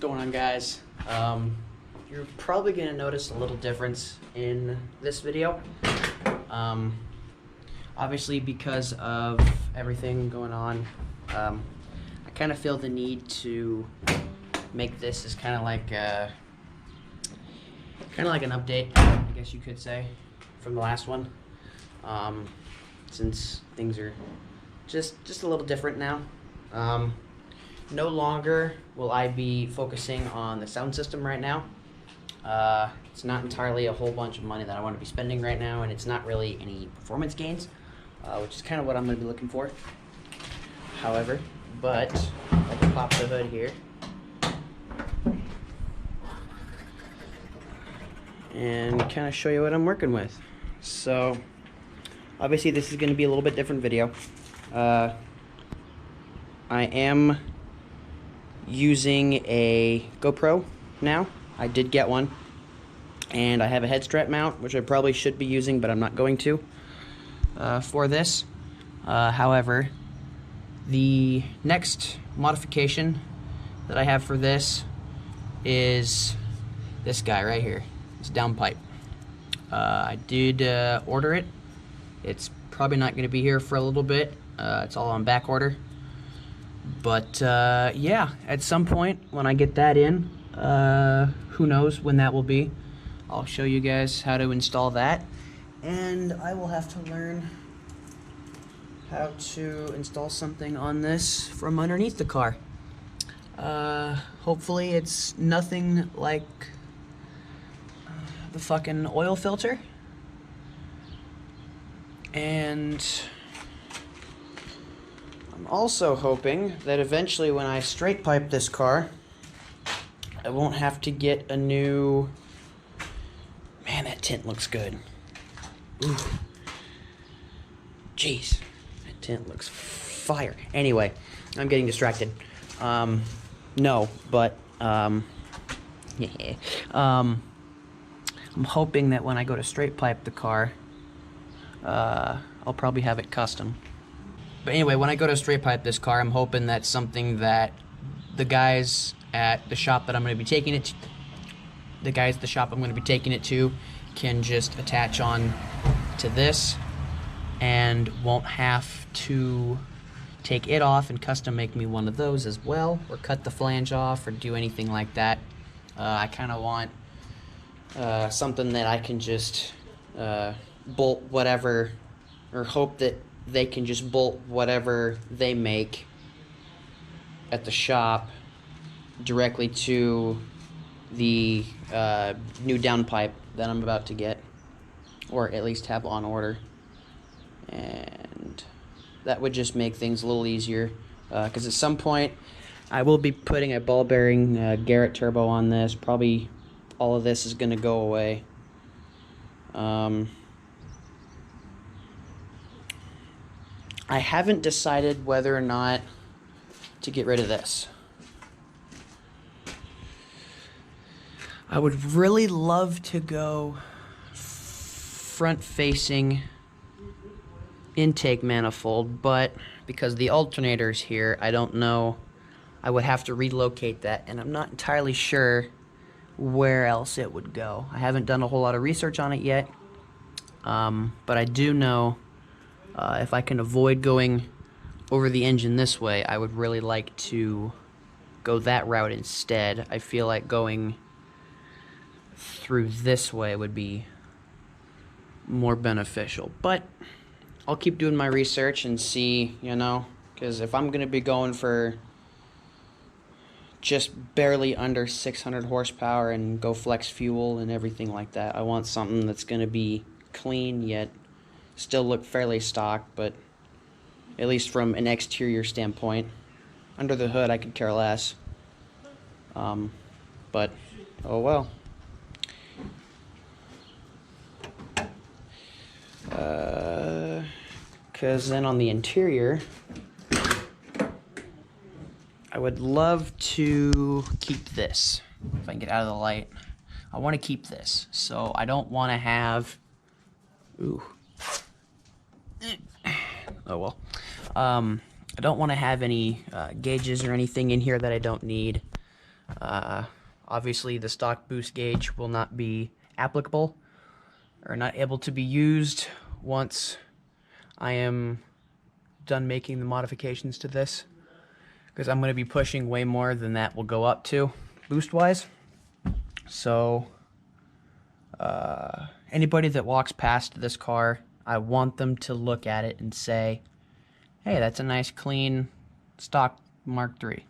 going on, guys? You're probably going to notice a little difference in this video. Obviously, because of everything going on, I kind of feel the need to make this as kind of like an update, I guess you could say, from the last one. Since things are just a little different now. No longer will I be focusing on the sound system right now. It's not entirely a whole bunch of money that I want to be spending right now, and it's not really any performance gains, which is kind of what I'm going to be looking for. However, but I can pop the hood here and kind of show you what I'm working with. So obviously this is going to be a little bit different video. I am using a GoPro now. I did get one, and I have a head strap mount, which I probably should be using, but I'm not going to for this. However, the next modification that I have for this is this guy right here. It's downpipe. I did order it. It's probably not going to be here for a little bit. It's all on back order. But yeah, at some point when I get that in, who knows when that will be, I'll show you guys how to install that. And I will have to learn how to install something on this from underneath the car. Hopefully it's nothing like the fucking oil filter. And I'm also hoping that eventually when I straight pipe this car, I won't have to get a new... Man, that tint looks good. Ooh. Jeez, that tint looks fire. Anyway, I'm getting distracted. No, but yeah. I'm hoping that when I go to straight pipe the car, I'll probably have it custom. But anyway, when I go to straight pipe this car, I'm hoping that's something that the guys at the shop that I'm going to be taking it to, can just attach on to this and won't have to take it off and custom make me one of those as well, or cut the flange off or do anything like that. I kind of want something that I can just bolt whatever, or hope that they can just bolt whatever they make at the shop directly to the new downpipe that I'm about to get, or at least have on order. And that would just make things a little easier, because at some point I will be putting a ball bearing Garrett turbo on this. Probably all of this is going to go away. I haven't decided whether or not to get rid of this. I would really love to go front-facing intake manifold, but because the alternator's here, I don't know. I would have to relocate that, and I'm not entirely sure where else it would go. I haven't done a whole lot of research on it yet, but I do know if I can avoid going over the engine this way, I would really like to go that route instead. I feel like going through this way would be more beneficial, but I'll keep doing my research and see, you know, because if I'm going to be going for just barely under 600 horsepower and go flex fuel and everything like that, I want something that's going to be clean yet still look fairly stock, but at least from an exterior standpoint. Under the hood I could care less, but oh well. Because then on the interior, I would love to keep this. If I can get out of the light, I want to keep this. So I don't want to have... Ooh. Oh well. I don't want to have any gauges or anything in here that I don't need. Obviously, the stock boost gauge will not be applicable or not able to be used once I am done making the modifications to this, because I'm going to be pushing way more than that will go up to boost-wise. So anybody that walks past this car, I want them to look at it and say, hey, that's a nice clean stock Mark III.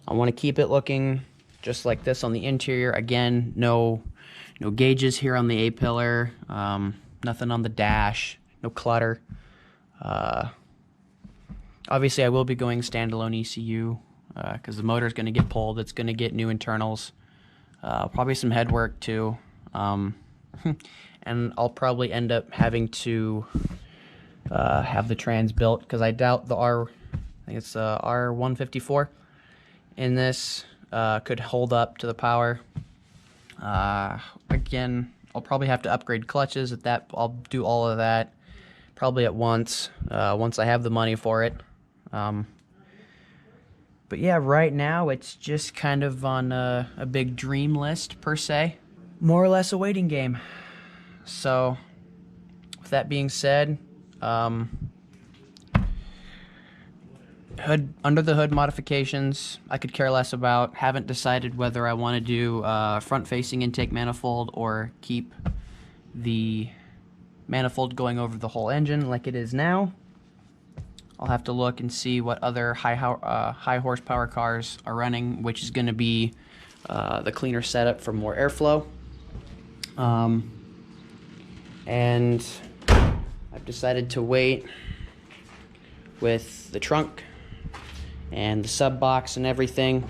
I want to keep it looking just like this on the interior. Again, no gauges here on the A-pillar, nothing on the dash, no clutter. Obviously, I will be going standalone ECU because the motor is going to get pulled. It's going to get new internals, probably some head work too. And I'll probably end up having to have the trans built, because I doubt the I think it's R154 in this could hold up to the power. Again, I'll probably have to upgrade clutches. I'll do all of that probably at once I have the money for it. But yeah, right now it's just kind of on a big dream list per se, more or less a waiting game. So with that being said, under the hood modifications I could care less about. Haven't decided whether I want to do front facing intake manifold or keep the manifold going over the whole engine like it is now. I'll have to look and see what other high horsepower cars are running, which is going to be the cleaner setup for more airflow. And I've decided to wait with the trunk and the sub box and everything.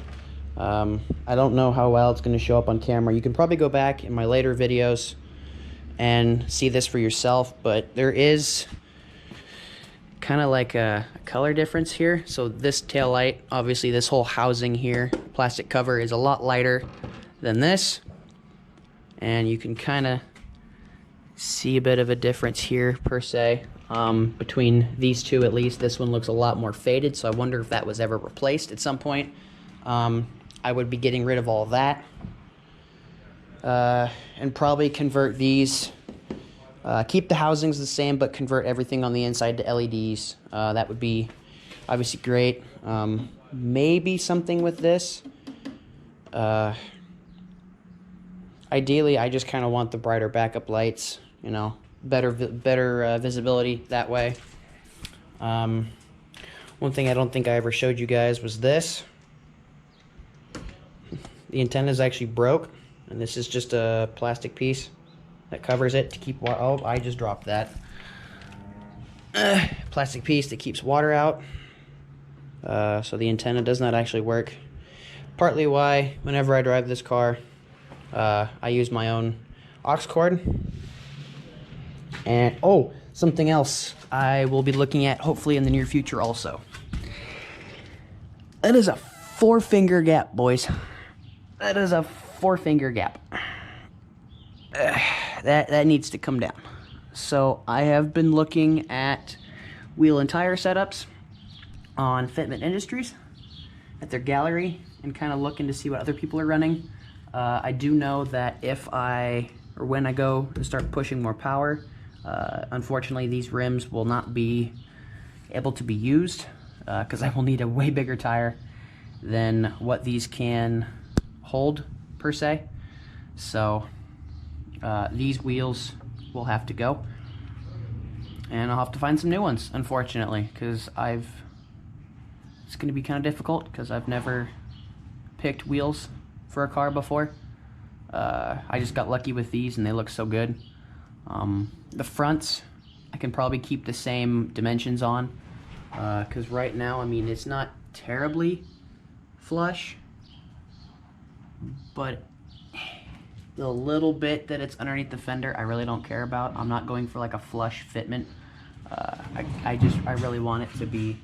I don't know how well it's going to show up on camera. You can probably go back in my later videos and see this for yourself, but there is kind of like a color difference here. So this tail light, obviously this whole housing here, plastic cover, is a lot lighter than this, and you can kind of see a bit of a difference here per se. Between these two, at least this one looks a lot more faded, so I wonder if that was ever replaced at some point. I would be getting rid of all of that and probably convert these, keep the housings the same but convert everything on the inside to LEDs. That would be obviously great. Maybe something with this. Ideally I just kind of want the brighter backup lights, you know, better visibility that way. One thing I don't think I ever showed you guys was this. The antenna is actually broke, and this is just a plastic piece that covers it to keep water. Oh, I just dropped that. Plastic piece that keeps water out. So the antenna does not actually work. Partly why whenever I drive this car, I use my own aux cord. And oh, something else I will be looking at hopefully in the near future also. That is a 4-finger gap, boys. That is a 4-finger gap. That needs to come down. So I have been looking at wheel and tire setups on Fitment Industries at their gallery and kind of looking to see what other people are running. I do know that when I go to start pushing more power, unfortunately these rims will not be able to be used because I will need a way bigger tire than what these can hold per se. So these wheels will have to go, and I'll have to find some new ones, unfortunately, because it's going to be kind of difficult because I've never picked wheels for a car before. I just got lucky with these and they look so good. The fronts I can probably keep the same dimensions on because right now, I mean, it's not terribly flush, but the little bit that it's underneath the fender I really don't care about. I'm not going for like a flush fitment. I really want it to be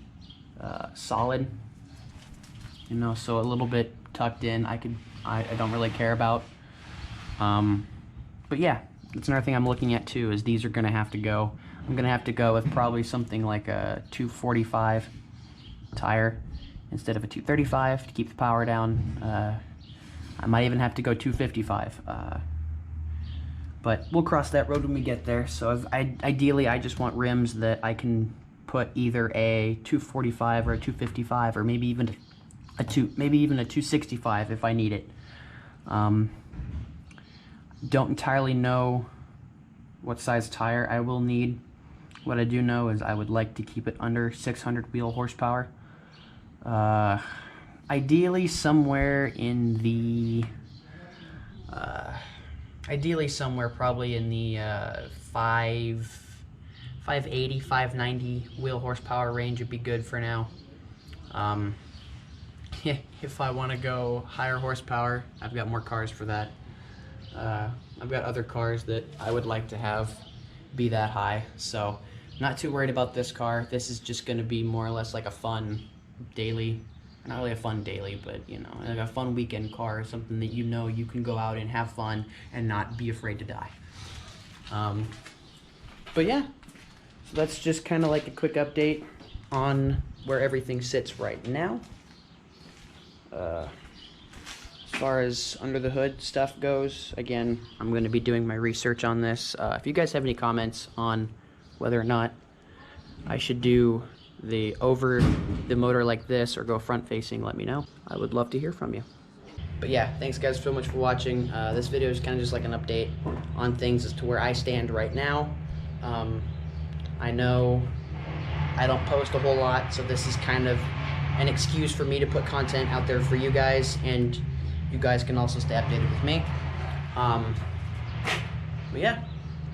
solid, you know, so a little bit tucked in I don't really care about. But yeah, that's another thing I'm looking at too, is these are gonna have to go. I'm gonna have to go with probably something like a 245 tire instead of a 235 to keep the power down. I might even have to go 255. But we'll cross that road when we get there. So ideally, I just want rims that I can put either a 245 or a 255, or maybe even a 265 if I need it. Don't entirely know what size tire I will need. What I do know is I would like to keep it under 600 wheel horsepower. Ideally somewhere in the probably in the 580, 590 wheel horsepower range would be good for now. If I want to go higher horsepower, I've got more cars for that. I've got other cars that I would like to have be that high, so not too worried about this car. This is just going to be more or less like a fun daily, not really a fun daily, but you know, like a fun weekend car, something that you know you can go out and have fun and not be afraid to die. But yeah, so that's just kind of like a quick update on where everything sits right now. As far as under the hood stuff goes, again, I'm going to be doing my research on this. If you guys have any comments on whether or not I should do the over the motor like this or go front facing, let me know. I would love to hear from you. But yeah, thanks guys so much for watching. This video is kind of just like an update on things as to where I stand right now. I know I don't post a whole lot, so this is kind of an excuse for me to put content out there for you guys, and you guys can also stay updated with me. But yeah,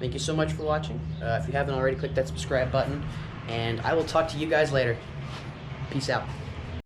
thank you so much for watching. If you haven't already, click that subscribe button, and I will talk to you guys later. Peace out.